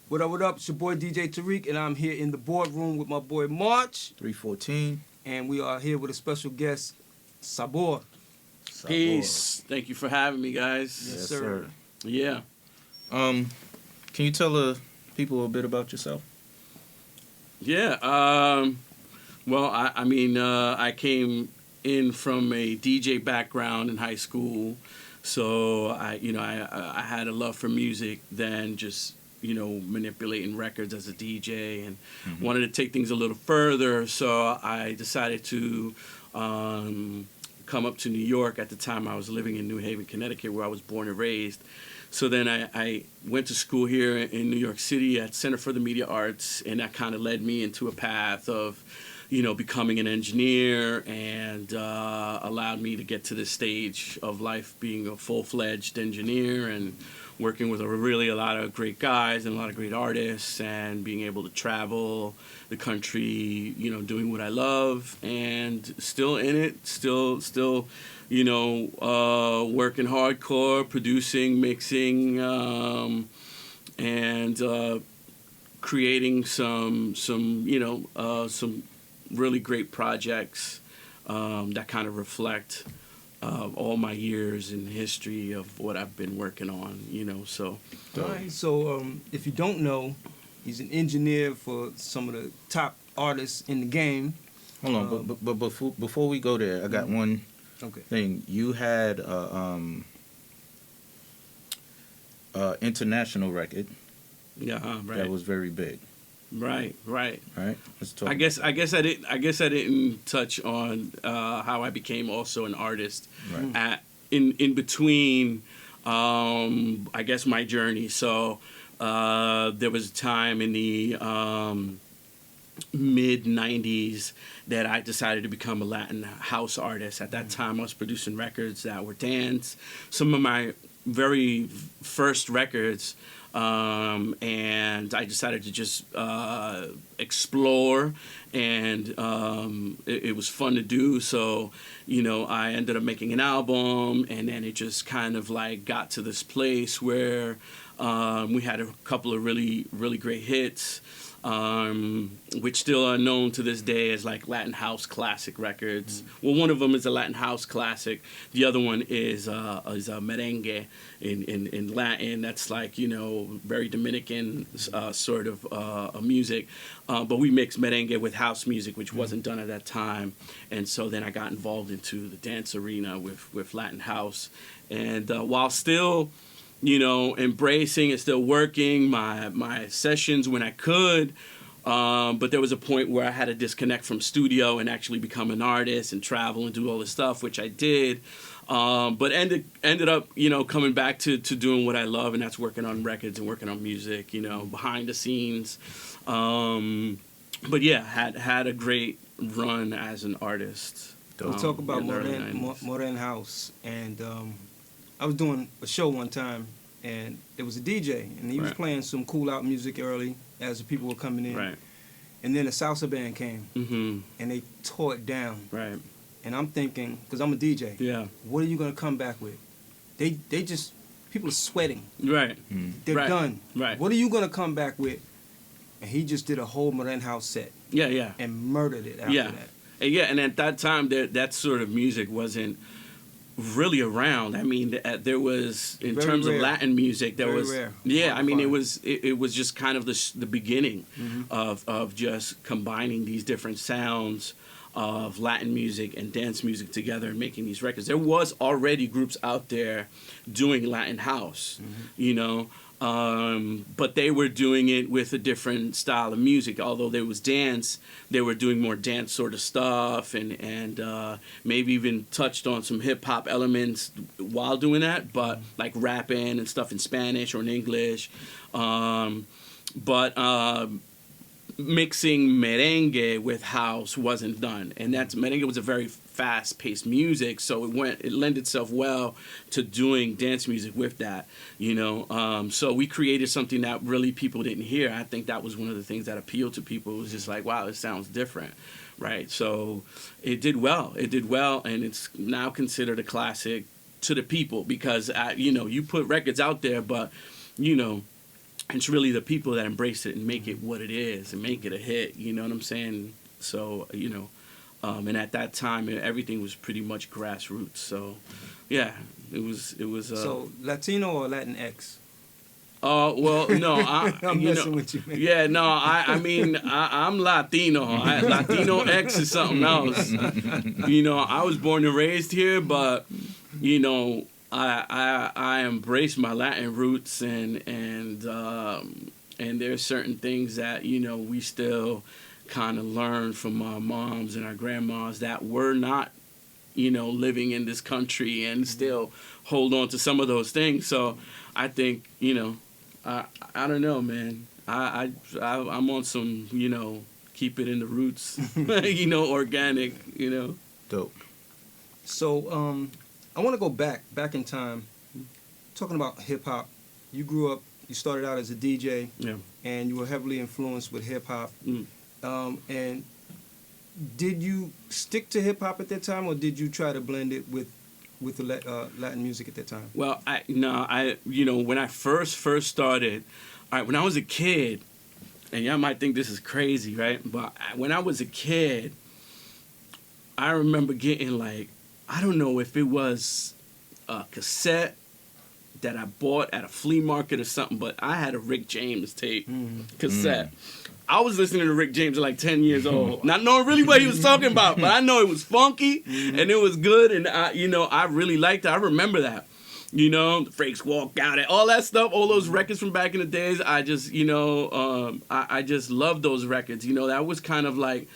What up, what up? It's your boy DJ Tariq, and I'm here in the boardroom with my boy March. 314. And we are here with a special guest, Sabor. Peace. Thank you for having me, guys. Yes, sir. Yeah. Can you tell the people a bit about yourself? Yeah. Well, I came in from a DJ background in high school, so I had a love for music, then just manipulating records as a DJ, and wanted to take things a little further. So I decided to come up to New York. At the time, I was living in New Haven, Connecticut, where I was born and raised. So then I went to school here in New York City at Center for the Media Arts, and that kind of led me into a path of becoming an engineer, and allowed me to get to this stage of life being a full-fledged engineer and working with a lot of great guys and a lot of great artists, and being able to travel the country, doing what I love, and still in it, still working hardcore, producing, mixing, and creating some really great projects that kind of reflect all my years in history of what I've been working on, so. All right, so if you don't know, he's an engineer for some of the top artists in the game. Hold on, but before we go there, I got one thing. You had international record. Yeah, right. That was very big. Right. Let's talk. I guess I didn't touch on how I became also an artist. Right. In between, I guess my journey. So there was a time in the mid '90s that I decided to become a Latin house artist. At that time, I was producing records that were dance. Some of my very first records. And I decided to just explore, and it was fun to do. So, I ended up making an album, and then it just kind of like got to this place where we had a couple of really, really great hits, which still are known to this day as like Latin House classic records. Well, one of them is a Latin House classic. The other one is a merengue in Latin. That's like, very Dominican sort of music. But we mixed merengue with house music, which wasn't done at that time. And so then I got involved into the dance arena with Latin House. And while still embracing and still working my sessions when I could. But there was a point where I had to disconnect from studio and actually become an artist and travel and do all this stuff, which I did. But ended up, coming back to doing what I love, and that's working on records and working on music, behind the scenes. But yeah, had a great run as an artist. We'll talk about Moren House, and I was doing a show one time, and there was a DJ, and he was playing some cool out music early as the people were coming in. Right. And then a salsa band came, and they tore it down. Right. And I'm thinking, because I'm a DJ, what are you going to come back with? They just, people are sweating. Right. They're done. Right. What are you going to come back with? And he just did a whole Moren House set. Yeah. And murdered it after that. And at that time, that sort of music wasn't really around. I mean, there was, in terms of Latin music, there was rare. I mean, it was just kind of the beginning of just combining these different sounds of Latin music and dance music together and making these records. There was already groups out there doing Latin house, but they were doing it with a different style of music. Although there was dance, they were doing more dance sort of stuff, and maybe even touched on some hip hop elements while doing that, but like rapping and stuff in Spanish or in English. But mixing merengue with house wasn't done, and merengue was a very fast-paced music, so it lent itself well to doing dance music with that, So we created something that really people didn't hear. I think that was one of the things that appealed to people. It was just like, wow, it sounds different, right? So it did well, and it's now considered a classic to the people because you put records out there, but it's really the people that embrace it and make it what it is and make it a hit. You know what I'm saying? So, you know, and at that time, everything was pretty much grassroots. So, yeah, it was. So Latino or Latinx? Well, no, I'm messing with you, man. Yeah, no, I mean, I'm Latino. Latino X is something else. You know, I was born and raised here, but you know, I embrace my Latin roots, and there's certain things that, you know, we still kind of learn from our moms and our grandmas that we're not, you know, living in this country, and still hold on to some of those things. So I think, you know, I don't know, man. I'm on some, you know, keep it in the roots, you know, organic, you know. Dope. So I want to go back in time, talking about hip hop. You grew up. You started out as a DJ, yeah, and you were heavily influenced with hip hop. And did you stick to hip hop at that time, or did you try to blend it with the Latin music at that time? Well, you know, when I first started, all right, when I was a kid, and y'all might think this is crazy, right? But when I was a kid, I remember getting, like, I don't know if it was a cassette that I bought at a flea market or something, but I had a Rick James tape cassette. I was listening to Rick James at like 10 years old, not knowing really what he was talking about, but I know it was funky and it was good, and I really liked it. I remember that, you know, the Frakes Walk Out, all that stuff, all those records from back in the days. I just, you know, I just loved those records. You know, that was kind of like,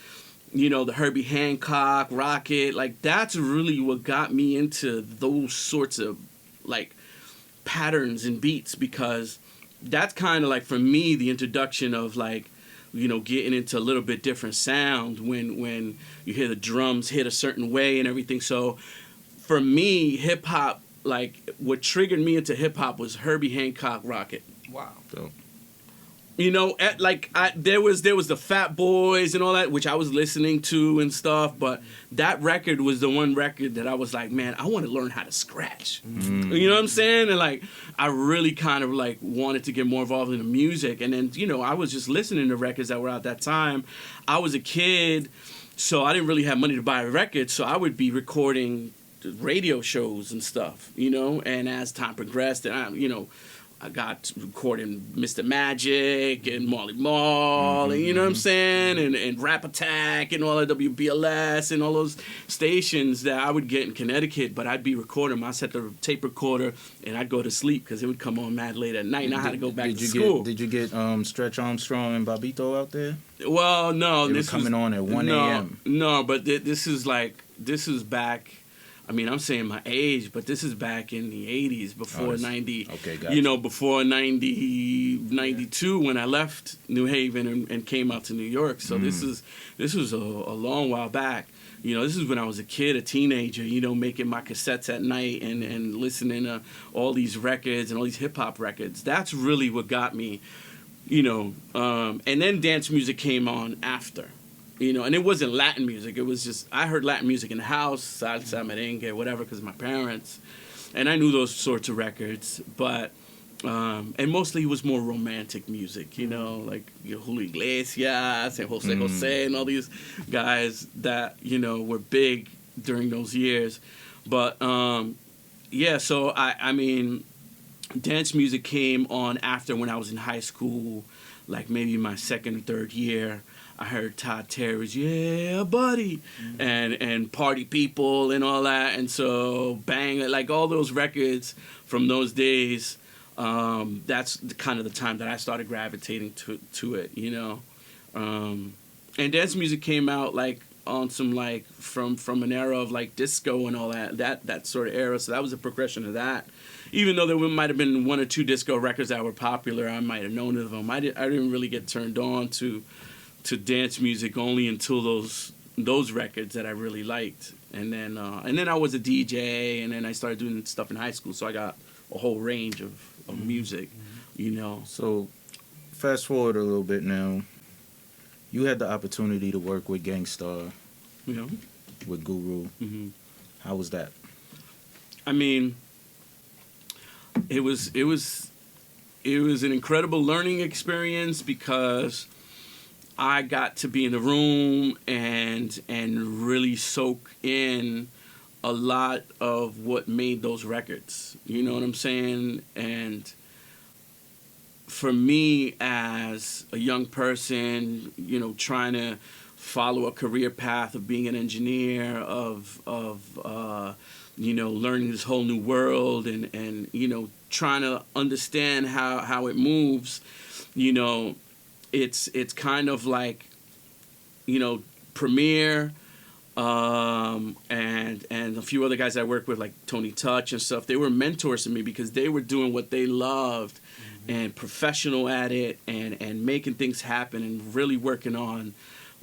you know, the Herbie Hancock, Rocket, like that's really what got me into those sorts of like patterns and beats, because that's kind of like, for me, the introduction of like, you know, getting into a little bit different sound when you hear the drums hit a certain way and everything. So for me, hip hop, like what triggered me into hip hop was Herbie Hancock, Rocket. Wow. So, you know, there was the Fat Boys and all that, which I was listening to and stuff, but that record was the one record that I was like, man, I want to learn how to scratch. You know what I'm saying? And like, I really kind of like wanted to get more involved in the music. And then, you know, I was just listening to records that were out that time. I was a kid, so I didn't really have money to buy records, so I would be recording radio shows and stuff, you know. And as time progressed, and I got recording Mr. Magic and Marley Marl, and you know what I'm saying, and Rap Attack and all that, WBLS and all those stations that I would get in Connecticut, but I'd be recording them. I set the tape recorder and I'd go to sleep because it would come on mad late at night, and I had to go back to school. Did you get Stretch Armstrong and Bobito out there? Well, no. They were coming on at 1 a.m. No, but this is back. I mean, I'm saying my age, but this is back in the 80s, before 90, okay, gotcha. You know, before 92 when I left New Haven and came out to New York. So this was a long while back. You know, this is when I was a kid, a teenager, you know, making my cassettes at night and listening to all these records and all these hip-hop records. That's really what got me, you know. And then dance music came on after. You know, and it wasn't Latin music. It was just, I heard Latin music in the house, salsa, merengue, whatever, because of my parents. And I knew those sorts of records. But, and mostly it was more romantic music, you know, like Julio Iglesias and Jose and all these guys that, you know, were big during those years. But, yeah, so, I mean, dance music came on after, when I was in high school, like maybe my second or third year. I heard Todd Terry's "Yeah, Buddy" and Party People and all that, and so Bang, like all those records from those days. That's kind of the time that I started gravitating to it, you know. And dance music came out like on some like from an era of like disco and all that sort of era. So that was a progression of that. Even though there might have been one or two disco records that were popular, I might have known of them. I didn't really get turned on to dance music only until those records that I really liked, and then I was a DJ, and then I started doing stuff in high school, so I got a whole range of music, you know. So fast forward a little bit now, you had the opportunity to work with Gangstar, you know, with Guru. How was that? I mean, it was it was an incredible learning experience because I got to be in the room and really soak in a lot of what made those records. You know what I'm saying? And for me, as a young person, you know, trying to follow a career path of being an engineer, of you know, learning this whole new world, and you know, trying to understand how it moves, you know, it's kind of like, you know, Premiere, and a few other guys I work with, like Tony Touch and stuff. They were mentors to me because they were doing what they loved, and professional at it, and making things happen, and really working on,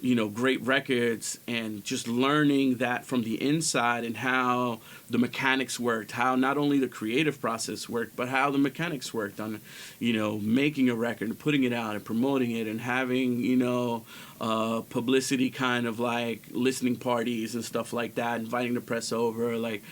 you know, great records, and just learning that from the inside, and how the mechanics worked, how not only the creative process worked, but how the mechanics worked on, you know, making a record and putting it out and promoting it and having, you know, publicity kind of like listening parties and stuff like that, inviting the press over, like,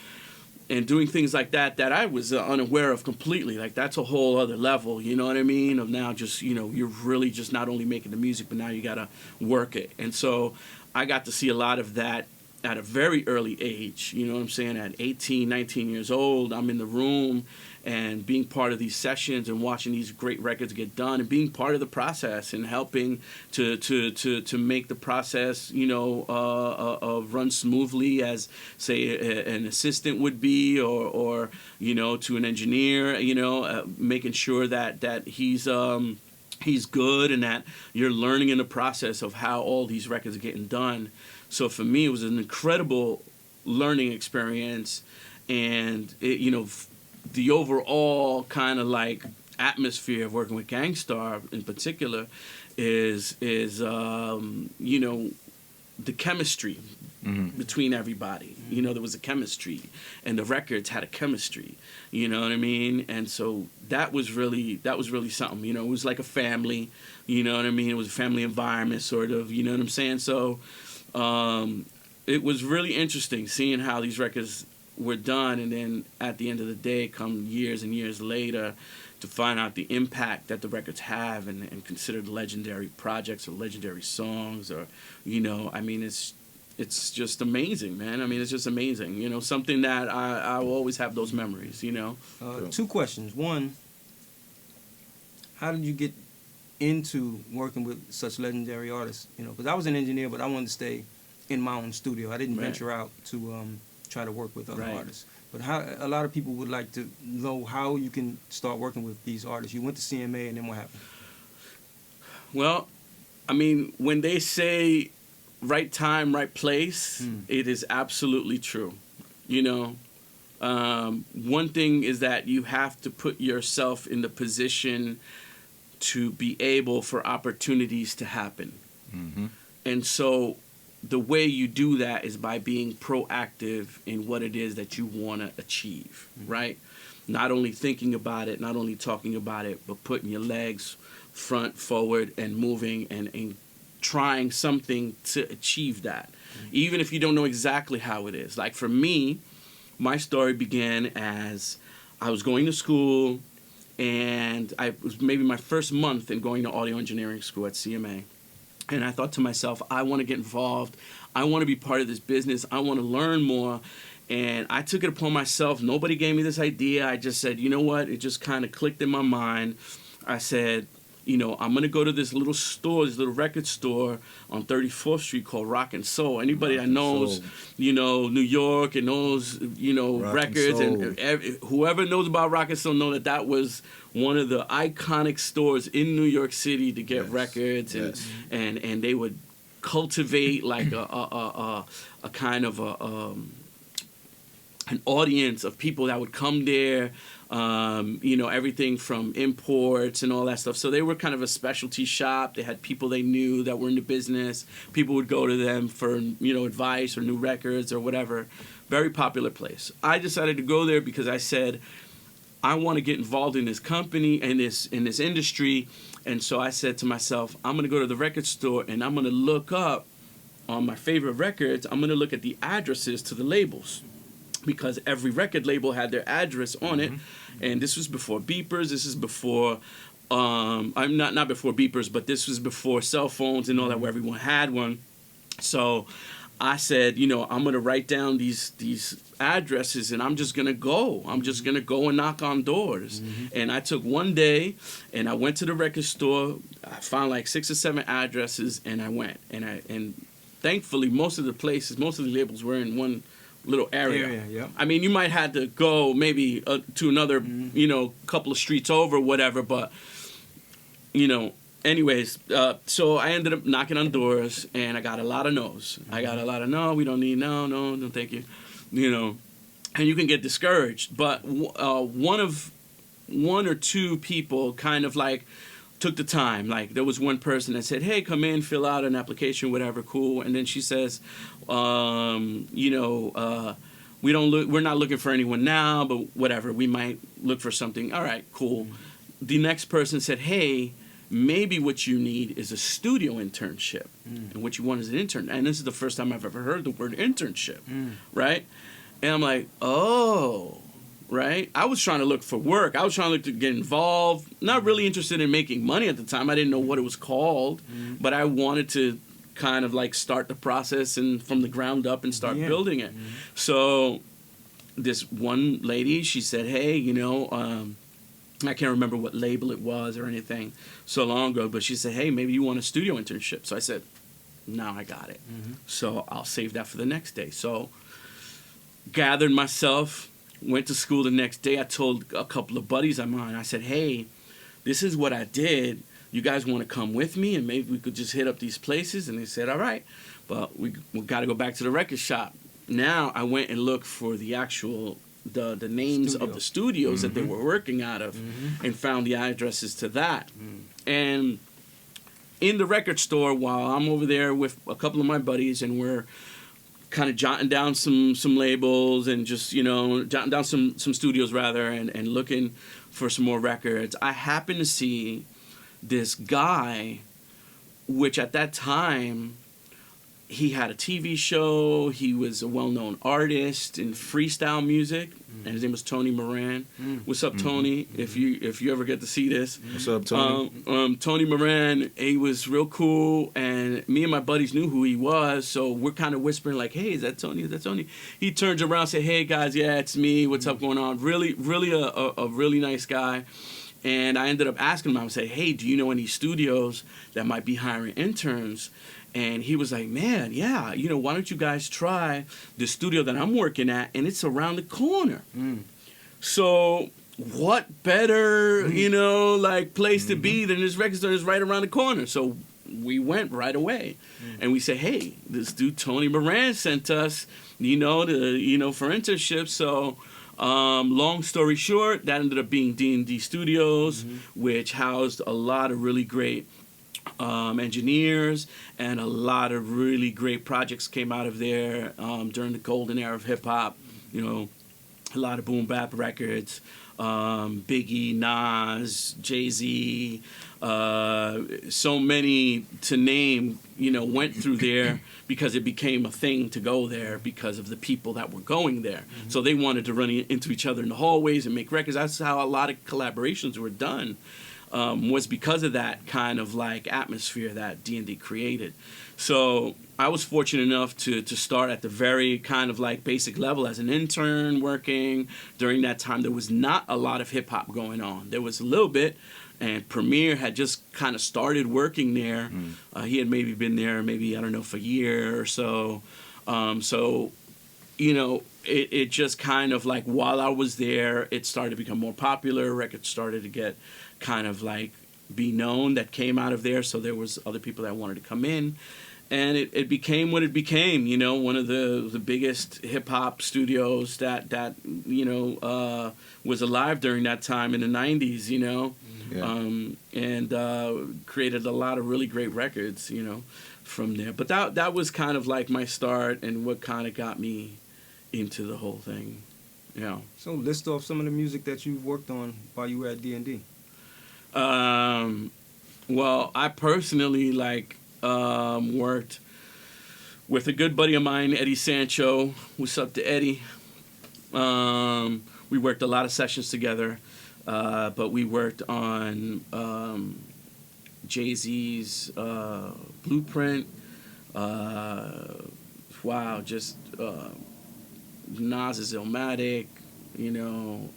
and doing things like that I was unaware of completely. Like, that's a whole other level, you know what I mean? Of now just, you know, you're really just not only making the music, but now you got to work it. And so I got to see a lot of that at a very early age, you know what I'm saying? At 18, 19 years old, I'm in the room and being part of these sessions and watching these great records get done and being part of the process and helping to make the process, you know, run smoothly as, say, an assistant would be, or you know, to an engineer, you know, making sure that he's good and that you're learning in the process of how all these records are getting done. So for me, it was an incredible learning experience, and it, you know, the overall kind of like atmosphere of working with Gang Starr in particular is you know, the chemistry between everybody. You know, there was a chemistry, and the records had a chemistry. You know what I mean? And so that was really something. You know, it was like a family. You know what I mean? It was a family environment, sort of. You know what I'm saying? So it was really interesting seeing how these records were done, and then at the end of the day, come years and years later, to find out the impact that the records have, and considered legendary projects or legendary songs, or, you know, I mean, it's just amazing, man. I mean, it's just amazing. You know, something that I will always have those memories, you know. Two questions. One, how did you get into working with such legendary artists? You know, because I was an engineer, but I wanted to stay in my own studio. I didn't venture out to try to work with other artists. But how a lot of people would like to know how you can start working with these artists. You went to CMA, and then what happened? Well, I mean, when they say right time, right place, it is absolutely true. You know, one thing is that you have to put yourself in the position to be able for opportunities to happen. And so the way you do that is by being proactive in what it is that you want to achieve, right? Not only thinking about it, not only talking about it, but putting your legs front, forward, and moving, and trying something to achieve that. Even if you don't know exactly how it is. Like for me, my story began as I was going to school, and it was maybe my first month in going to audio engineering school at CMA. And I thought to myself, I want to get involved. I want to be part of this business. I want to learn more. And I took it upon myself. Nobody gave me this idea. I just said, you know what? It just kind of clicked in my mind. I said, you know, I'm going to go to this little store, this little record store on 34th Street called Rock and Soul. Anybody that knows, you know, New York and knows, you know, Rock records, and whoever knows about Rock and Soul know that was one of the iconic stores in New York City to get records, and they would cultivate like a kind of an audience of people that would come there. You know, everything from imports and all that stuff. So they were kind of a specialty shop. They had people they knew that were in the business. People would go to them for, you know, advice or new records or whatever. Very popular place. I decided to go there because I said, I want to get involved in this company and in this industry. And so I said to myself, I'm going to go to the record store and I'm going to look up on my favorite records. I'm going to look at the addresses to the labels. because every record label had their address on it. And this was before beepers. This is before, I'm not before beepers, but this was before cell phones and all that, where everyone had one. So I said, you know, I'm going to write down these addresses, and I'm just going to go. I'm just going to go and knock on doors. And I took one day, and I went to the record store. I found like 6 or 7 addresses, and I went. And thankfully, most of the labels were in one little area. Yeah. I mean, you might have to go maybe to another, you know, couple of streets over, whatever. But, you know, anyways, so I ended up knocking on doors, and I got a lot of no's. I got a lot of no, we don't need, no, thank you. You know, and you can get discouraged. But one or two people kind of like took the time. Like, there was one person that said, hey, come in, fill out an application, whatever, cool. And then she says, you know, we're not looking for anyone now, but whatever, we might look for something. All right, cool. The next person said, hey, maybe what you need is a studio internship, and what you want is an intern. And this is the first time I've ever heard the word internship, right? And I'm like, oh, right? I was trying to look for work. I was trying to look to get involved. Not really interested in making money at the time. I didn't know what it was called, but I wanted to kind of like start the process and from the ground up and start building it. So this one lady, she said, hey, you know, I can't remember what label it was or anything so long ago, but she said, hey, maybe you want a studio internship. So I said, no, I got it. So I'll save that for the next day. So gathered myself, went to school the next day. I told a couple of buddies of mine, I said, hey, this is what I did. You guys want to come with me, and maybe we could just hit up these places? And they said, all right, but we got to go back to the record shop. Now I went and looked for the actual the names of the studios that they were working out of, and found the addresses to that. And in the record store, while I'm over there with a couple of my buddies, and we're kind of jotting down some labels, and just, you know, jotting down some studios rather, and looking for some more records, I happened to see this guy, which at that time, he had a TV show. He was a well-known artist in freestyle music, and his name was Tony Moran. What's up, Tony? If you ever get to see this, what's up, Tony? Tony Moran, he was real cool, and me and my buddies knew who he was, so we're kind of whispering like, "Hey, is that Tony? Is that Tony?" He turns around and says, "Hey guys, yeah, it's me. What's up going on?" Really a really nice guy. And I ended up asking him, I would say, hey, do you know any studios that might be hiring interns? And he was like, man, yeah, you know, why don't you guys try the studio that I'm working at, and it's around the corner. So what better, you know, like place to be than this record store is right around the corner. So we went right away, and we said, hey, this dude Tony Moran sent us, you know, for internships. So long story short, that ended up being D&D Studios, which housed a lot of really great engineers, and a lot of really great projects came out of there during the golden era of hip-hop. You know, a lot of boom bap records, Biggie, Nas, Jay-Z, so many to name, you know, went through there because it became a thing to go there because of the people that were going there. So they wanted to run into each other in the hallways and make records. That's how a lot of collaborations were done, was because of that kind of like atmosphere that D&D created. So I was fortunate enough to start at the very kind of like basic level as an intern working. During that time, there was not a lot of hip hop going on. There was a little bit, and Premier had just kind of started working there. He had maybe been there maybe, I don't know, for a year or so. So, you know, it just kind of like while I was there, it started to become more popular. Records started to get kind of like be known that came out of there. So there was other people that wanted to come in. And it became what it became, you know, one of the biggest hip-hop studios that you know, was alive during that time in the 90s, you know, and created a lot of really great records, you know, from there. But that was kind of like my start and what kind of got me into the whole thing, you know. So list off some of the music that you've worked on while you were at D&D. Well, I personally, like, worked with a good buddy of mine, Eddie Sancho. What's up to Eddie? We worked a lot of sessions together, but we worked on Jay-Z's Blueprint. Wow, just Nas's Illmatic, you know.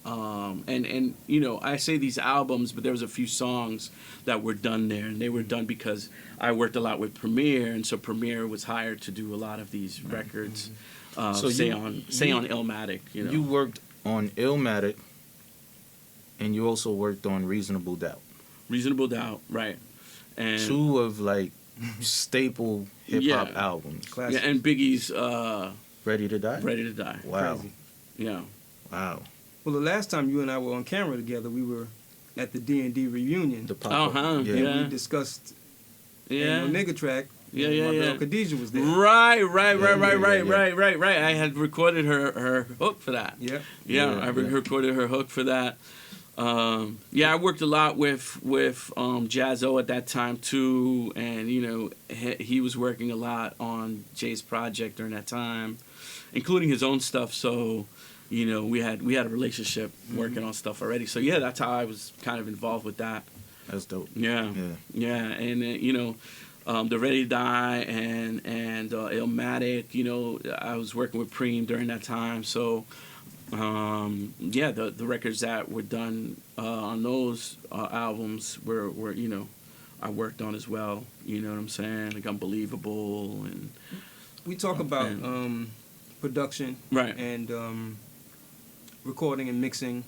And you know, I say these albums, but there was a few songs that were done there, and they were done because I worked a lot with Premier, and so Premier was hired to do a lot of these records. So say on Illmatic, you know. You worked on Illmatic, and you also worked on Reasonable Doubt. Reasonable Doubt, right? And two of like staple hip hop Yeah. albums. Classic. yeah, and Biggie's Ready to Die. Ready to Die. Wow. Crazy. Yeah. Wow. Well, the last time you and I were on camera together, we were at the D&D reunion. The pop Uh-huh, yeah. yeah. We discussed Yeah. Ain't No Nigga track. Yeah, and yeah, my yeah. girl Khadijah was there. Right. Yeah. I had recorded her hook for that. Yeah. I recorded her hook for that. I worked a lot with Jazzo at that time too, and you know he was working a lot on Jay's project during that time, including his own stuff. So, you know, we had a relationship working on stuff already. So yeah, that's how I was kind of involved with that. That's dope. Yeah, and you know, the Ready to Die and Illmatic. You know, I was working with Preem during that time. So, the records that were done on those albums were you know, I worked on as well. You know what I'm saying? Like Unbelievable and We talk about production right. and recording and mixing.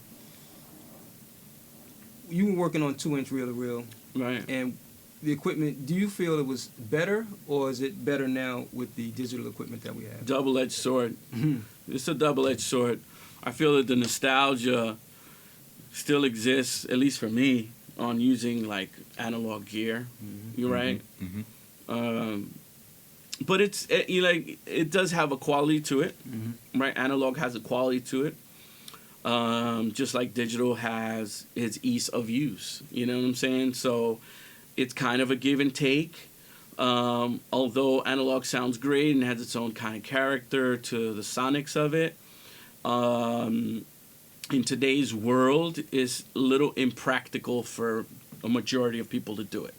You were working on 2-inch reel-to-reel, Right. and the equipment, do you feel it was better, or is it better now with the digital equipment that we have? Double-edged sword. It's a double-edged sword. I feel that the nostalgia still exists, at least for me, on using like analog gear. You're right. But it does have a quality to it, right? Analog has a quality to it, just like digital has its ease of use. You know what I'm saying? So it's kind of a give and take. Although analog sounds great and has its own kind of character to the sonics of it, in today's world, is a little impractical for a majority of people to do it,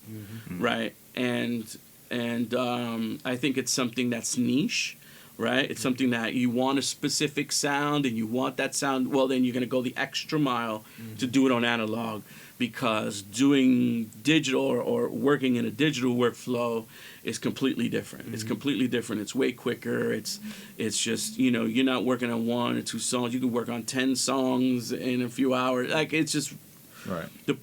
right? And I think it's something that's niche, right? It's something that you want a specific sound and you want that sound. Well, then you're going to go the extra mile to do it on analog, because doing digital or working in a digital workflow is completely different. It's completely different. It's way quicker. It's just, you know, you're not working on 1 or 2 songs. You can work on 10 songs in a few hours. Like, it's just Right. the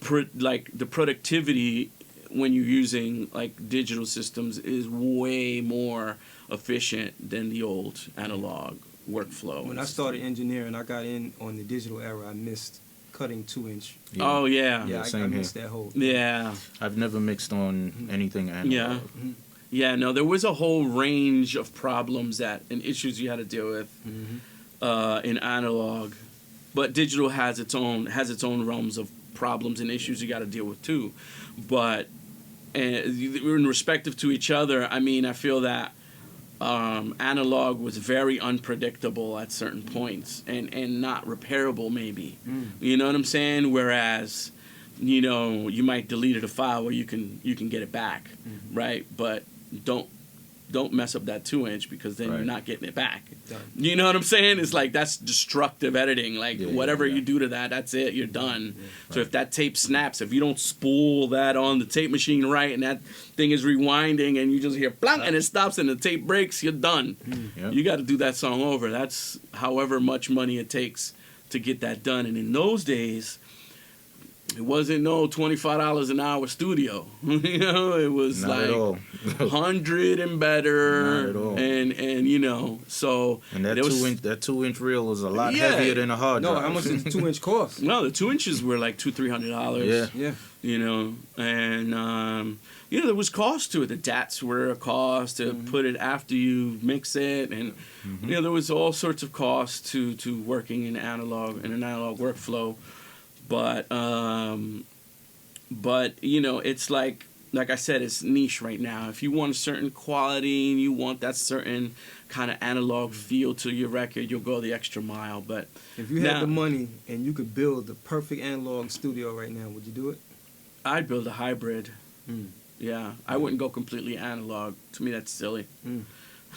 productivity when you're using like digital systems is way more efficient than the old analog workflow. When I started engineering, I got in on the digital era. I missed cutting 2-inch. Yeah. Oh yeah. Yeah, I same missed here. that whole. Yeah. I've never mixed on anything analog. Yeah. Yeah, no, there was a whole range of problems and issues you had to deal with in analog, but digital has its own realms of problems and issues you got to deal with too. But in respective to each other, I mean, I feel that analog was very unpredictable at certain points and not repairable maybe. You know what I'm saying? Whereas, you know, you might delete a file where you can get it back, right? But don't mess up that 2-inch, because then you're not getting it back. Done. You know what I'm saying? It's like, that's destructive editing. Like, whatever yeah. you do to that, that's it. You're done. So if that tape snaps, if you don't spool that on the tape machine right, and that thing is rewinding, and you just hear blank, and it stops, and the tape breaks, you're done. Yep. You got to do that song over. That's however much money it takes to get that done. And in those days, it wasn't no $25 an hour studio. You know, it was Not like at all. 100 and better. Not at all. And you know, so And that there was- 2-inch reel was a lot Yeah. heavier than a hard No, drive. how much did the 2-inch cost? No, the 2 inches were like $200-$300. Yeah. Yeah. You know, and you know, there was cost to it. The DATs were a cost to put it after you mix it, and you know, there was all sorts of costs to working in an analog workflow. But you know, it's like like I said, it's niche right now. If you want a certain quality and you want that certain kind of analog feel to your record, you'll go the extra mile. But if you had the money and you could build the perfect analog studio right now, would you do it? I'd build a hybrid. Yeah, I wouldn't go completely analog. To me, that's silly.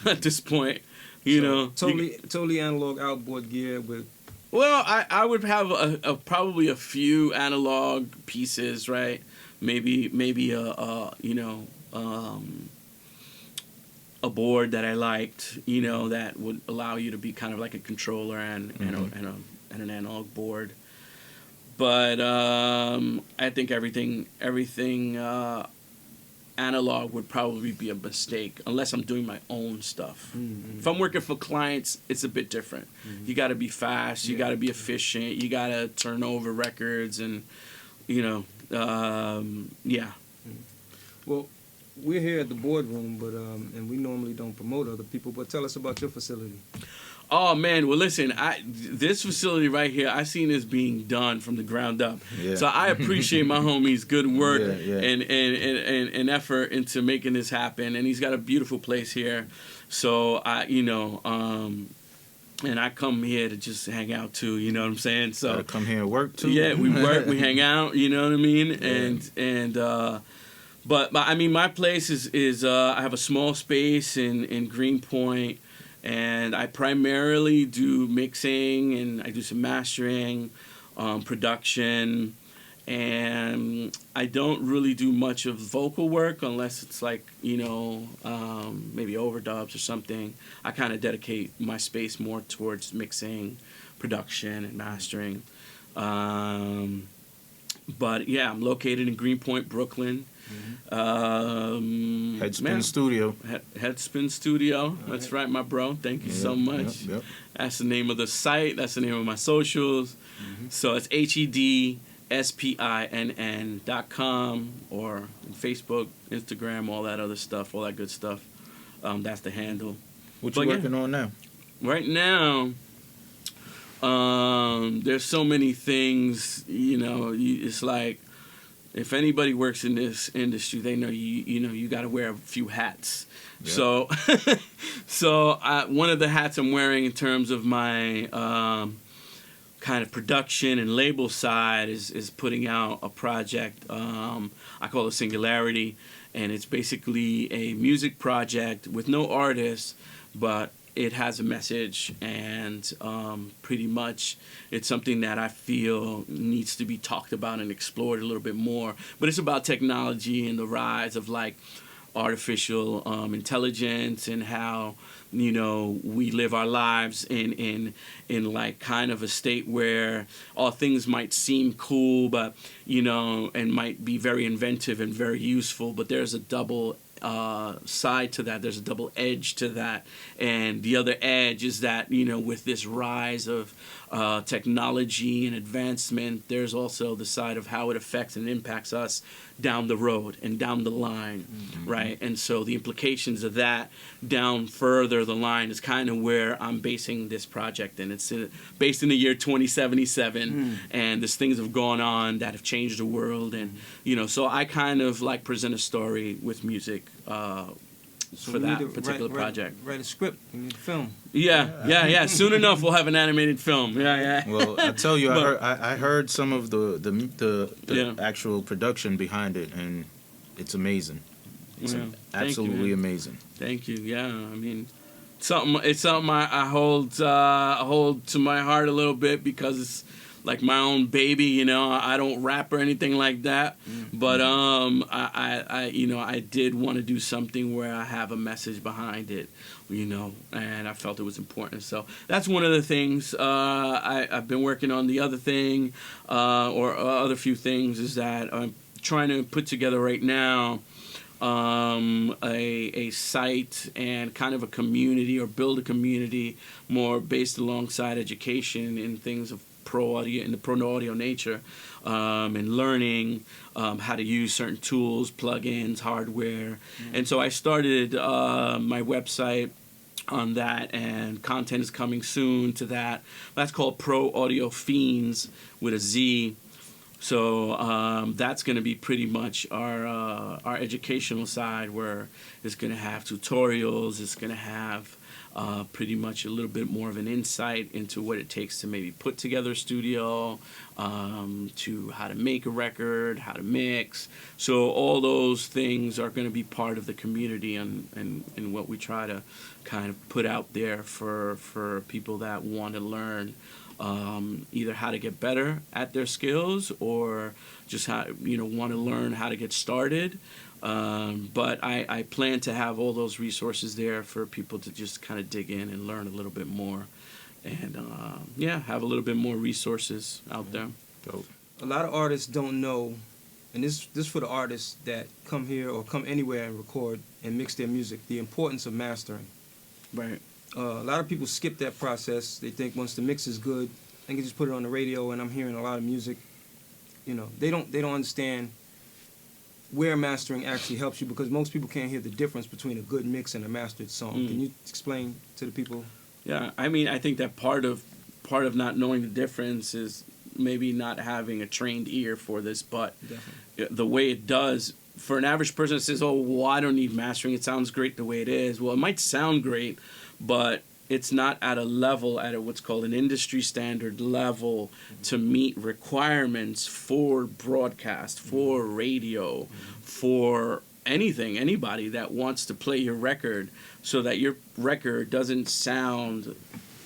At this point, you know, totally analog outboard gear with. Well, I would have probably a few analog pieces, right? Maybe a board that I liked, you know, that would allow you to be kind of like a controller and an analog board. But I think everything analog would probably be a mistake unless I'm doing my own stuff. If I'm working for clients, it's a bit different. You got to be fast, you got to be efficient, you got to turn over records, and you know, Well, we're here at the Boardroom, but and we normally don't promote other people. But tell us about your facility. Oh man, well listen, this facility right here, I seen this being done from the ground up. Yeah. So I appreciate my homie's good work and effort into making this happen. And he's got a beautiful place here. So and I come here to just hang out too, you know what I'm saying? So gotta come here and work too. Yeah, we work, we hang out, you know what I mean? Yeah. But I mean, my place is I have a small space in Greenpoint. And I primarily do mixing, and I do some mastering, production, and I don't really do much of vocal work unless it's like, you know, maybe overdubs or something. I kind of dedicate my space more towards mixing, production, and mastering. But yeah, I'm located in Greenpoint, Brooklyn. Hedspinn Studio. Hedspinn Studio. That's right, my bro. Thank you so much. Yep. That's the name of the site. That's the name of my socials. So it's HEDSPINN.com or Facebook, Instagram, all that other stuff, all that good stuff. That's the handle. What you working on now? Right now, there's so many things, you know, it's like, if anybody works in this industry, they know you got to wear a few hats. Yep. So one of the hats I'm wearing in terms of my kind of production and label side is putting out a project I call it Singularity, and it's basically a music project with no artist, but it has a message, and pretty much it's something that I feel needs to be talked about and explored a little bit more. But it's about technology and the rise of like artificial intelligence and how, you know, we live our lives in like kind of a state where all things might seem cool, but, you know, and might be very inventive and very useful, but there's a double side to that. There's a double edge to that, and the other edge is that, you know, with this rise of technology and advancement, there's also the side of how it affects and impacts us down the road and down the line, right? And so the implications of that down further the line is kind of where I'm basing this project, and it's based in the year 2077, and there's things have gone on that have changed the world, and you know, so I kind of like present a story with music for that particular project. Write a script. We need a film. Yeah. Soon enough, we'll have an animated film. Yeah. Well, I tell you, I heard some of the actual production behind it, and it's amazing. It's absolutely amazing. Thank you. Yeah, I mean, it's something I hold to my heart a little bit because it's like my own baby, you know. I don't rap or anything like that, but I did want to do something where I have a message behind it, you know, and I felt it was important. So that's one of the things I've been working on. The other thing, or other few things, is that I'm trying to put together right now a site and kind of a community, or build a community more based alongside education in things of pro audio, in the pro audio nature, and learning how to use certain tools, plugins, hardware. And so I started my website on that, and content is coming soon to that. That's called Pro Audio Fiends with a Z. So that's going to be pretty much our educational side, where it's going to have tutorials. It's going to have pretty much a little bit more of an insight into what it takes to maybe put together a studio, to how to make a record, how to mix. So all those things are going to be part of the community and what we try to kind of put out there for people that want to learn either how to get better at their skills or just how, want to learn how to get started. But I plan to have all those resources there for people to just kind of dig in and learn a little bit more, and have a little bit more resources out there. Dope. A lot of artists don't know, and this for the artists that come here or come anywhere and record and mix their music, the importance of mastering. Right. A lot of people skip that process. They think once the mix is good, they can just put it on the radio, and I'm hearing a lot of music. They don't understand where mastering actually helps you, because most people can't hear the difference between a good mix and a mastered song. Can you explain to the people? Yeah, I mean, I think that part of not knowing the difference is maybe not having a trained ear for this, but Definitely. The way it does, for an average person that says, oh, well, I don't need mastering, it sounds great the way it is. Well, it might sound great, but it's not at a level, at what's called an industry standard level, to meet requirements for broadcast, for radio, for anybody that wants to play your record, so that your record doesn't sound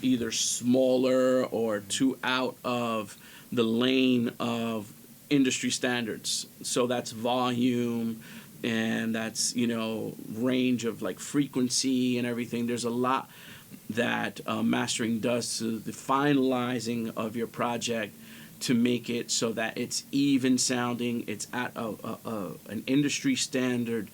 either smaller or too out of the lane of industry standards. So that's volume, and that's, range of like frequency and everything. There's a lot that mastering does to the finalizing of your project to make it so that it's even sounding, it's at an industry standard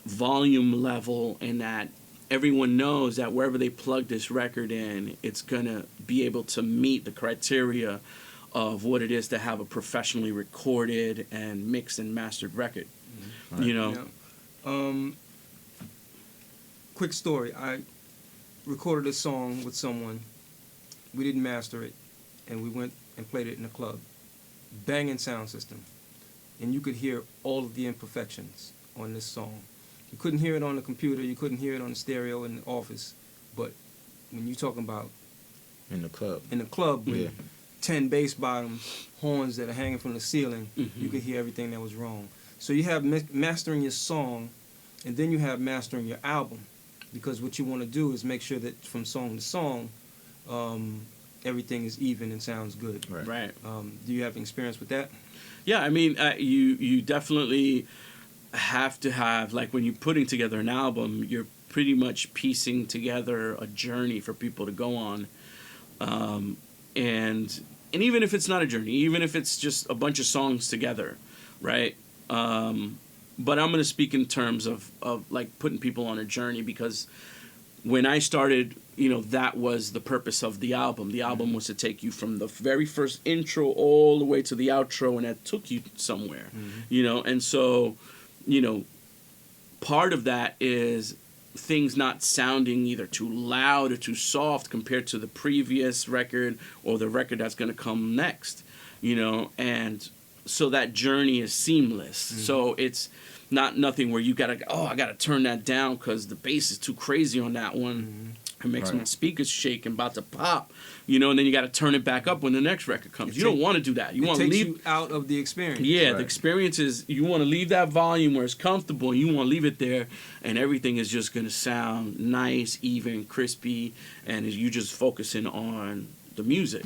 volume level, and that everyone knows that wherever they plug this record in, it's going to be able to meet the criteria of what it is to have a professionally recorded and mixed and mastered record. Right. Yeah. Quick story. I recorded a song with someone. We didn't master it, and we went and played it in a club. Banging sound system. And you could hear all of the imperfections on this song. You couldn't hear it on the computer, you couldn't hear it on the stereo in the office, but when you're talking about in the club with 10 bass bottoms, horns that are hanging from the ceiling, you could hear everything that was wrong. So you have mastering your song, and then you have mastering your album, because what you want to do is make sure that from song to song, everything is even and sounds good. Right. Do you have experience with that? Yeah, I mean, you definitely have to have, like, when you're putting together an album, you're pretty much piecing together a journey for people to go on. And even if it's not a journey, even if it's just a bunch of songs together, right? But I'm going to speak in terms of like putting people on a journey, because when I started, that was the purpose of the album. The album was to take you from the very first intro all the way to the outro, and that took you somewhere, and so, part of that is things not sounding either too loud or too soft compared to the previous record or the record that's going to come next, and so that journey is seamless. So it's not nothing where you gotta, I gotta turn that down because the bass is too crazy on that one. It makes my speakers shake and about to pop, and then you got to turn it back up when the next record comes. You don't want to do that. You want to leave you out of the experience. Yeah, the experience is, you want to leave that volume where it's comfortable, and you want to leave it there, and everything is just going to sound nice, even, crispy, and you just focusing on the music,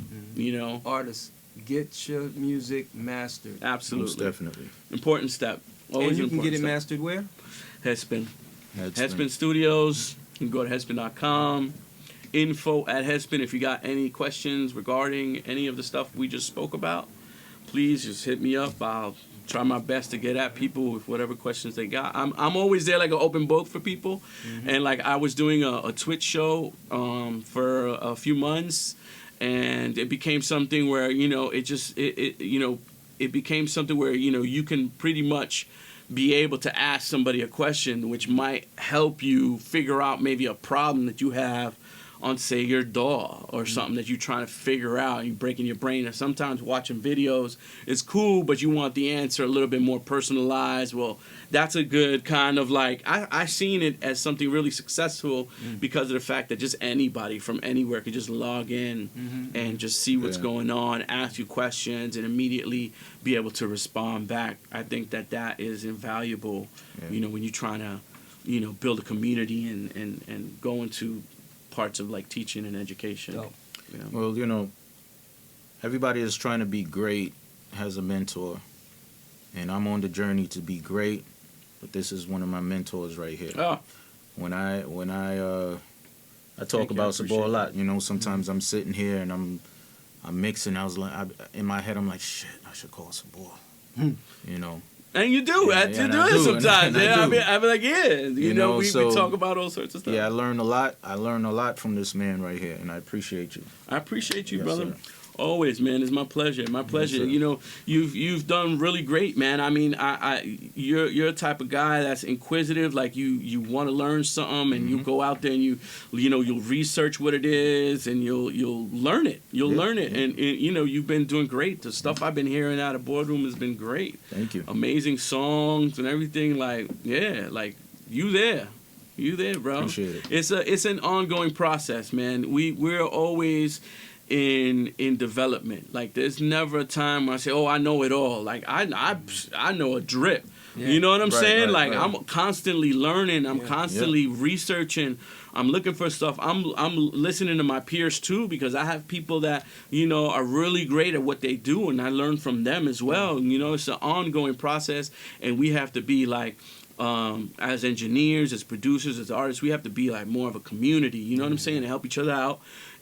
Artists, get your music mastered. Absolutely. Most definitely. Important step. Always and you can get it step. mastered where? Hedspinn. Hedspinn Studios. You can go to hedspinn.com. info@Hedspinn. If you got any questions regarding any of the stuff we just spoke about, please just hit me up. I'll try my best to get at people with whatever questions they got. I'm always there like an open book for people. And like, I was doing a Twitch show for a few months, and it became something where, it became something where, you can pretty much be able to ask somebody a question which might help you figure out maybe a problem that you have on say your DAW or something that you're trying to figure out and you're breaking your brain. Or sometimes watching videos is cool, but you want the answer a little bit more personalized. Well, that's a good kind of like, I seen it as something really successful because of the fact that just anybody from anywhere could just log in and just see what's going on, ask you questions, and immediately be able to respond back. I think that is invaluable, you know, when you're trying to, you know, build a community and go into parts of like teaching and education. Oh. Yeah. Well, you know, everybody is trying to be great has a mentor, and I'm on the journey to be great, but this is one of my mentors right here. Oh. When I talk about Sabor a lot, you know, sometimes I'm sitting here and I'm mixing. I was like, in my head, I'm like, shit, I should call Sabor. You know. And you do. You do it sometimes. Yeah, I mean, like, yeah. You know, we talk about all sorts of stuff. Yeah, I learned a lot. I learned a lot from this man right here, and I appreciate you. I appreciate you, yes, brother. Sir. Always, man. It's my pleasure. My pleasure. Yes, you know, you've done really great, man. I mean, you're a type of guy that's inquisitive. Like you want to learn something, and you go out there and you'll research what it is, and you'll learn it. You'll learn it, and you know, you've been doing great. The stuff I've been hearing out of Boardroom has been great. Thank you. Amazing songs and everything. Like, yeah, like you there, bro. Appreciate it. It's an ongoing process, man. We're always in development. Like, there's never a time where I say, oh, I know it all. Like, I know a drip. Yeah. You know what I'm saying? Like, I'm constantly learning. I'm constantly researching. I'm looking for stuff. I'm listening to my peers too, because I have people that, you know, are really great at what they do, and I learn from them as well. You know, it's an ongoing process, and we have to be like, as engineers, as producers, as artists, we have to be like more of a community. You know what I'm saying? To help each other out.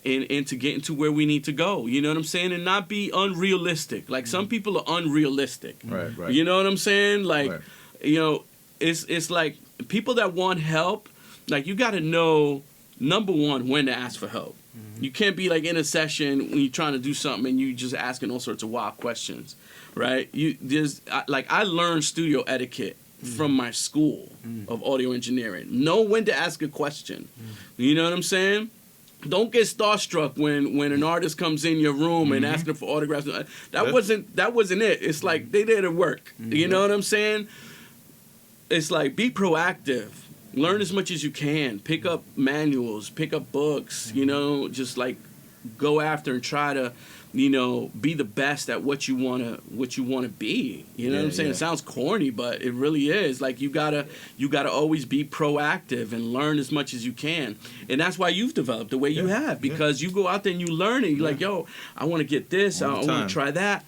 And to get into where we need to go, you know what I'm saying, and not be unrealistic. Like, some people are unrealistic, right. You know what I'm saying? Like, you know, it's like people that want help. Like, you got to know, number one, when to ask for help. You can't be like in a session when you're trying to do something and you just asking all sorts of wild questions, right? I learned studio etiquette from my school of audio engineering. Know when to ask a question. You know what I'm saying? Don't get starstruck when an artist comes in your room and asking for autographs. That wasn't it. It's like they did it work. You know what I'm saying? It's like, be proactive. Learn as much as you can. Pick up manuals. Pick up books. You know, just like go after and try to, you know, be the best at what you wanna be. You know what I'm saying? It sounds corny, but it really is. Like, you gotta always be proactive and learn as much as you can. And that's why you've developed the way you have, because you go out there and you learn it. You're like, yo, I want to get this. I want to try that.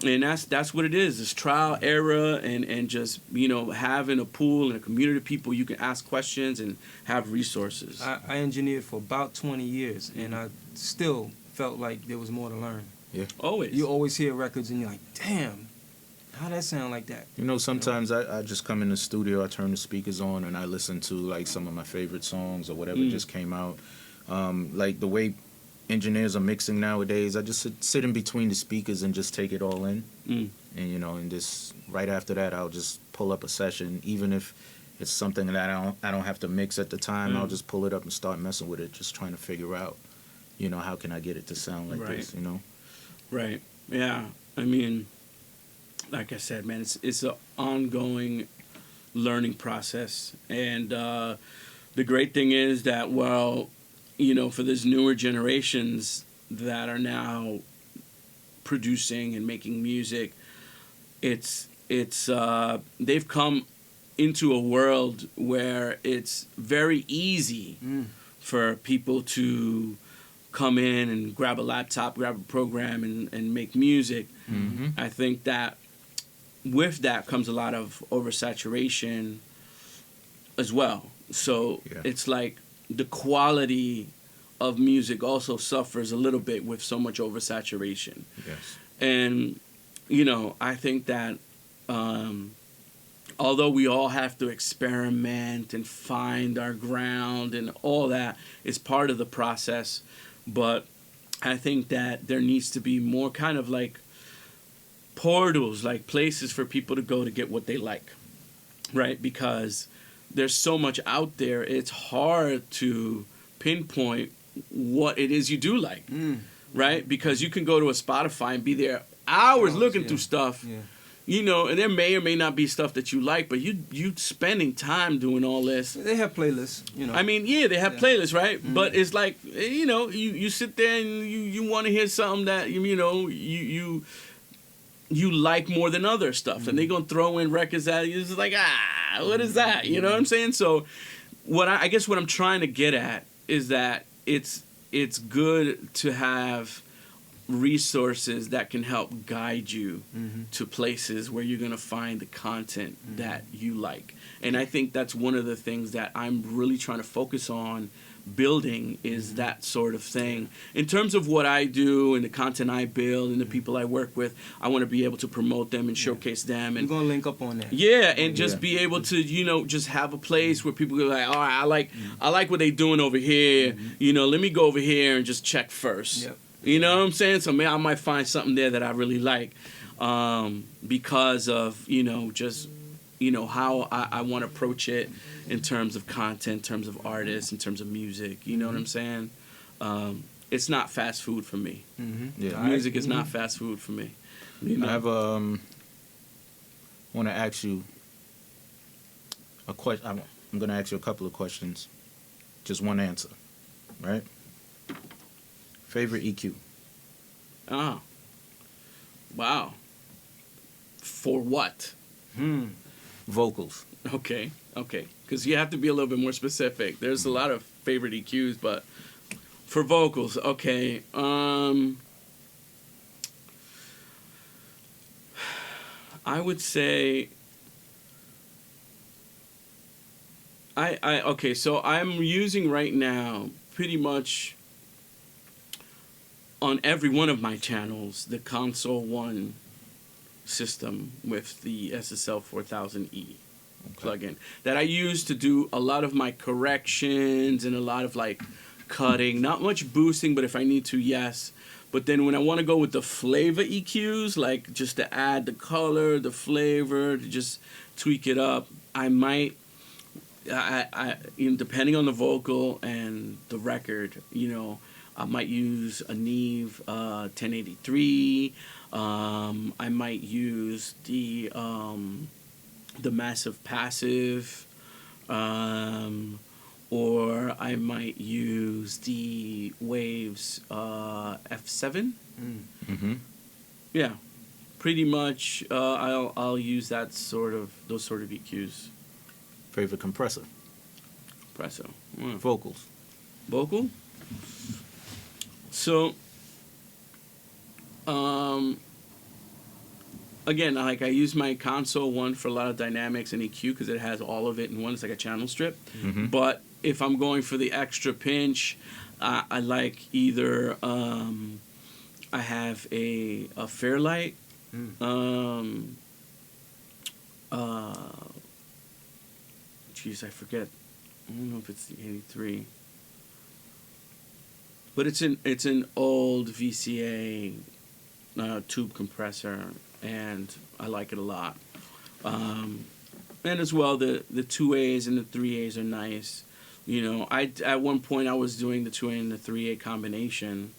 And that's what it is. It's trial, error, and just, you know, having a pool and a community of people you can ask questions and have resources. I engineered for about 20 years, and I still felt like there was more to learn. Yeah. Always. You always hear records and you're like, damn, how'd that sound like that? You know, sometimes I just come in the studio, I turn the speakers on, and I listen to like some of my favorite songs or whatever just came out. Like the way engineers are mixing nowadays, I just sit in between the speakers and just take it all in. And, you know, and just right after that, I'll just pull up a session, even if it's something that I don't have to mix at the time. I'll just pull it up and start messing with it, just trying to figure out, you know, how can I get it to sound like this, you know? Right. Yeah. I mean, like I said, man, it's an ongoing learning process. And the great thing is that, well, you know, for these newer generations that are now producing and making music, it's they've come into a world where it's very easy for people to come in and grab a laptop, grab a program, and make music. I think that with that comes a lot of oversaturation as well. So it's like the quality of music also suffers a little bit with so much oversaturation. Yes. And, you know, I think that although we all have to experiment and find our ground and all that, it's part of the process. But I think that there needs to be more kind of like portals, like places for people to go to get what they like, right? Because there's so much out there, it's hard to pinpoint what it is you do like, right? Because you can go to a Spotify and be there hours looking through stuff, you know, and there may or may not be stuff that you like, but you spending time doing all this. They have playlists, you know. I mean, yeah, they have playlists, right? But it's like, you know, you sit there and you want to hear something that, you know, you like more than other stuff, and they're gonna throw in records at you. It's like, what is that? You know what I'm saying? So, I guess what I'm trying to get at is that it's good to have resources that can help guide you to places where you're gonna find the content that you like. And I think that's one of the things that I'm really trying to focus on building is that sort of thing. In terms of what I do and the content I build and the people I work with, I want to be able to promote them and showcase them. And we're going to link up on that. Yeah, and just be able to, you know, just have a place where people go like, all right, I like what they doing over here. You know, let me go over here and just check first. Yep. You know what I'm saying? So maybe I might find something there that I really like because of, you know, just, you know, how I want to approach it in terms of content, in terms of artists, in terms of music. You know what I'm saying? It's not fast food for me. Yeah. Music is not fast food for me. You know? I have want to ask you a question. I'm going to ask you a couple of questions. Just one answer, right? Favorite EQ? Oh. Wow. For what? Vocals. Okay. Because you have to be a little bit more specific. There's a lot of favorite EQs, but for vocals, okay. I would say okay, so I'm using right now pretty much on every one of my channels the Console 1 system with the SSL 4000E plugin that I use to do a lot of my corrections and a lot of like cutting, not much boosting, but if I need to, yes. But then when I want to go with the flavor EQs, like just to add the color, the flavor, to just tweak it up, I might, you know, depending on the vocal and the record, you know, I might use a Neve 1083. I might use the Massive Passive, or I might use the Waves F7. Yeah, pretty much. I'll use those sort of EQs. Favorite compressor? Vocals. Vocal. So, again, like I use my Console 1 for a lot of dynamics and EQ because it has all of it in one. It's like a channel strip. But if I'm going for the extra pinch, I like either I have a Fairlight. Geez, I forget. I don't know if it's the 83. But it's an old VCA tube compressor, and I like it a lot. And as well, the 2As and the 3As are nice. You know, at one point I was doing the 2A and the 3A combination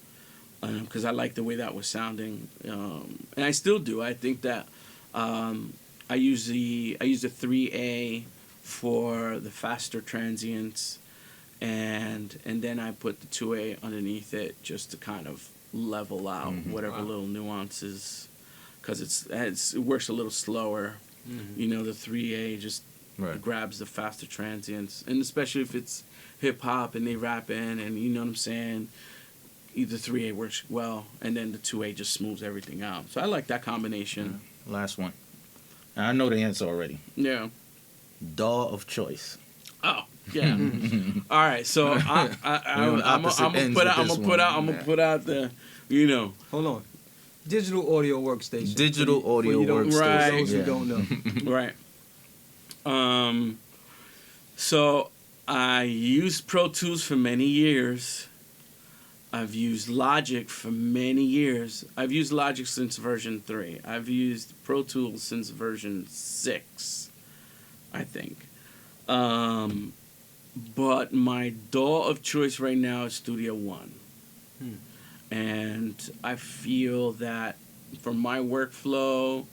because I liked the way that was sounding, and I still do. I think that I use the 3A for the faster transients. And then I put the 2A underneath it just to kind of level out whatever little nuances, because it works a little slower. You know, the 3A just grabs the faster transients, and especially if it's hip hop and they rap in, and you know what I'm saying. The 3A works well, and then the 2A just smooths everything out. So I like that combination. Last one. Now, I know the answer already. Yeah. DAW of choice. Oh. Yeah. All right. So I'm gonna put out the, you know. Hold on. Digital audio workstation. Digital audio workstation. Right. For those who don't know. Right. So I used Pro Tools for many years. I've used Logic for many years. I've used Logic since version 3. I've used Pro Tools since version 6, I think. but my DAW of choice right now is Studio One. And I feel that for my workflow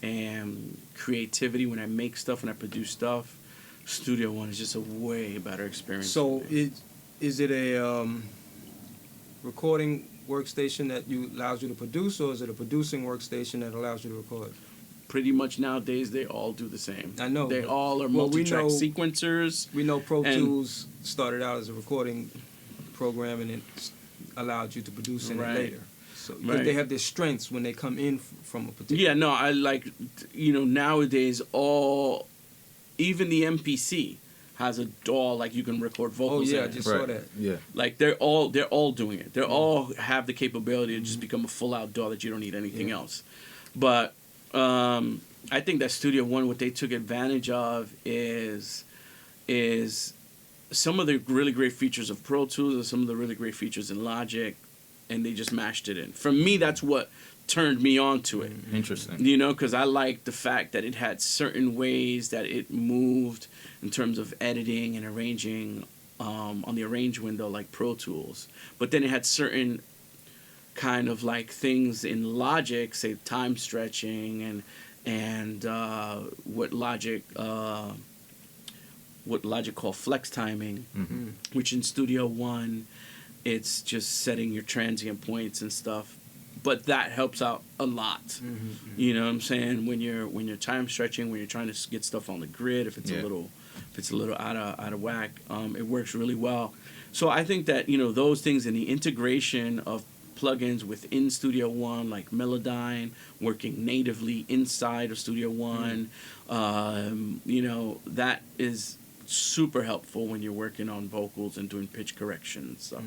and creativity, when I make stuff and I produce stuff, Studio One is just a way better experience. So is it a recording workstation that allows you to produce, or is it a producing workstation that allows you to record? Pretty much nowadays they all do the same. I know. They all are multi-track sequencers. We know Pro Tools started out as a recording program and it allowed you to produce in it later. So they have their strengths when they come in from a particular... Yeah, no, I like, nowadays even the MPC has a DAW, like you can record vocals in I just saw that. Yeah. Like they're all doing it. They all have the capability to just become a full-out DAW that you don't need anything else. But I think that Studio One, what they took advantage of is some of the really great features of Pro Tools and some of the really great features in Logic, and they just mashed it in. For me, that's what turned me on to it. Interesting. Because I liked the fact that it had certain ways that it moved in terms of editing and arranging on the arrange window like Pro Tools. But then it had certain kind of like things in Logic, say time stretching and what Logic called flex timing, which in Studio One, it's just setting your transient points and stuff. But that helps out a lot. You know what I'm saying? When you're time stretching, when you're trying to get stuff on the grid, if it's a little out of whack, it works really well. So I think that those things and the integration of plugins within Studio One, like Melodyne, working natively inside of Studio One, that is super helpful when you're working on vocals and doing pitch correction and stuff.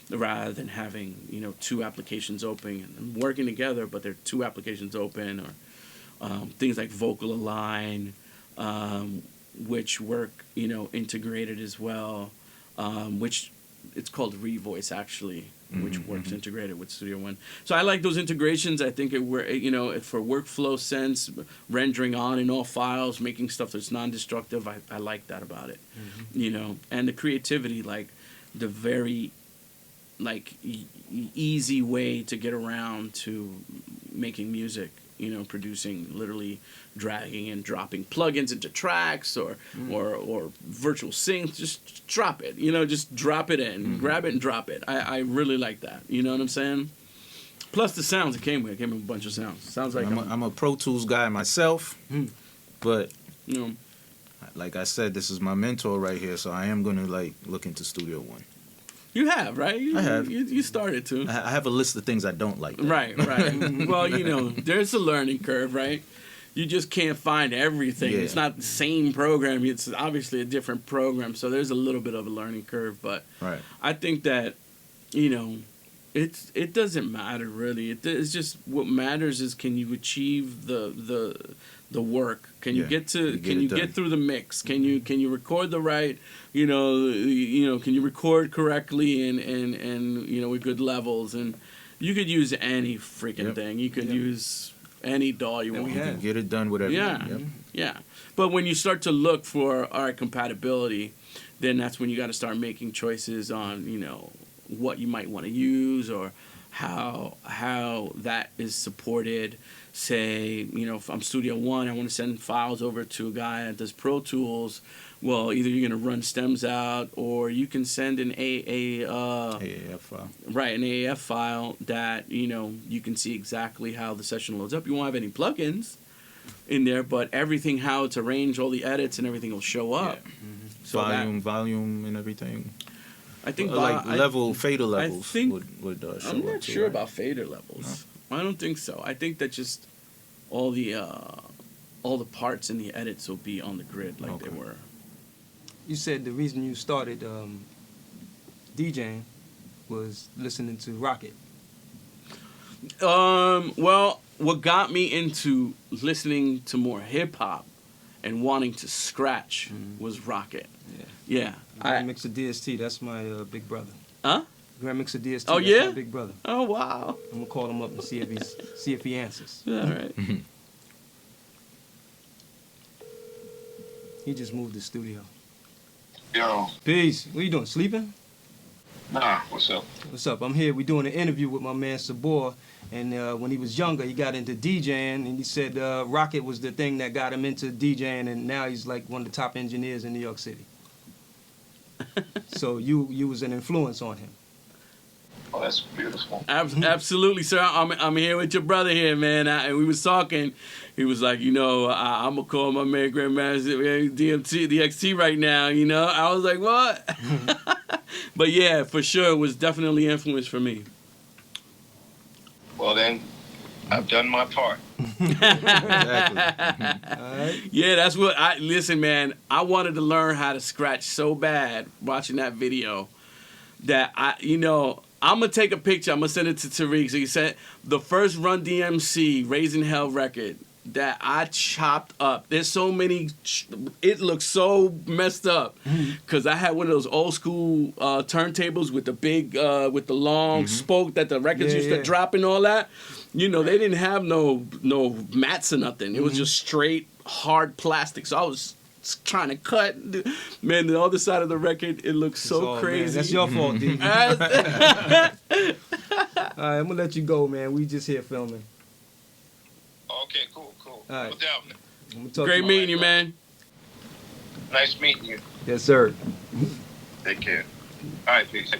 Rather than having two applications open and working together, but there are two applications open, or things like Vocal Align, which work integrated as well, which it's called Revoice actually, which works integrated with Studio One. So I like those integrations. I think for workflow sense, rendering on and off files, making stuff that's non-destructive. I like that about it, and the creativity, like the very easy way to get around to making music, producing, literally dragging and dropping plugins into tracks or virtual synths. Just drop it, just drop it in, grab it and drop it. I really like that. You know what I'm saying? Plus the sounds it came with a bunch of sounds. Sounds like I'm a Pro Tools guy myself, but like I said, this is my mentor right here, so I am gonna look into Studio One. You have, right? I have. You started to. I have a list of things I don't like. Right. Well, there's a learning curve, right? You just can't find everything. Yeah. It's not the same program. It's obviously a different program, so there's a little bit of a learning curve. But I think that, it doesn't matter really. It's just what matters is, can you achieve the work? Can you get through the mix? Can you record the right? Can you record correctly and with good levels? And you could use any freaking thing. You could use any DAW you want. You can get it done with everything. Yeah. But when you start to look for our compatibility, then that's when you got to start making choices on what you might want to use, or how that is supported. Say, if I'm Studio One, I want to send files over to a guy that does Pro Tools. Well, either you're going to run stems out, or you can send an AAF file. Right, an AAF file that, you can see exactly how the session loads up. You won't have any plugins in there, but everything, how it's arranged, all the edits and everything will show up. Yeah. So volume and everything. I think fader levels would show up. I'm not sure about fader levels. No? I don't think so. I think that just all the parts and the edits will be on the grid like they were. You said the reason you started DJing was listening to Rocket. Well, what got me into listening to more hip hop and wanting to scratch was Rocket. Yeah. Grand Mixer DST, that's my big brother. Huh? Grand Mixer DST, oh, that's my big brother. Oh, wow. I'm gonna call him up and see if he answers. All right. He just moved the studio. Yo. Peace. What you doing? Sleeping? Nah, what's up? What's up? I'm here. We're doing an interview with my man Sabor. And when he was younger, he got into DJing. And he said Rocket was the thing that got him into DJing. And now he's like one of the top engineers in New York City. So you was an influence on him. Oh, that's beautiful. Absolutely, sir. I'm here with your brother here, man. And we was talking. He was like, I'm gonna call my man Grandmaster DXT right now. I was like, what? But yeah, for sure, it was definitely influence for me. Well then, I've done my part. Exactly. All right. Yeah, that's what listen, man. I wanted to learn how to scratch so bad watching that video that I'm going to take a picture. I'm going to send it to Tariq. So he said the first Run DMC Raising Hell record that I chopped up. There's so many. It looks so messed up because I had one of those old school turntables with the big, with the long spoke that the records used to drop and all that. They didn't have no mats or nothing. It was just straight hard plastic. So I was trying to cut, man. The other side of the record, it looks so crazy. Man. That's your fault, D. All right, I'm gonna let you go, man. We just here filming. Okay, cool. All right. No doubt. I'm gonna talk Great to you. meeting you, man. Nice meeting you. Yes, sir. Take care. All right, peace.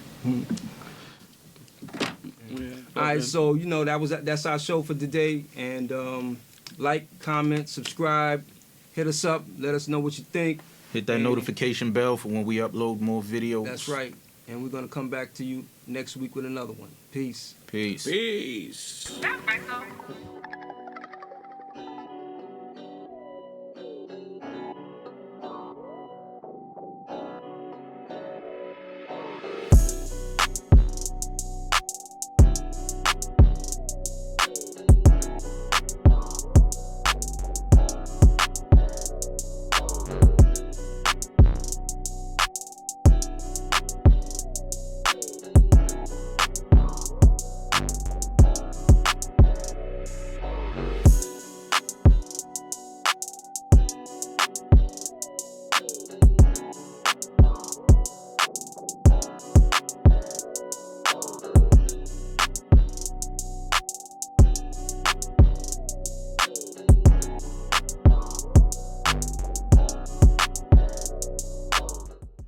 All right, so that's our show for today, and like, comment, subscribe, hit us up, let us know what you think. Hit that notification bell for when we upload more videos. That's right, and we're gonna come back to you next week with another one. Peace. Peace. Peace. That's right, though.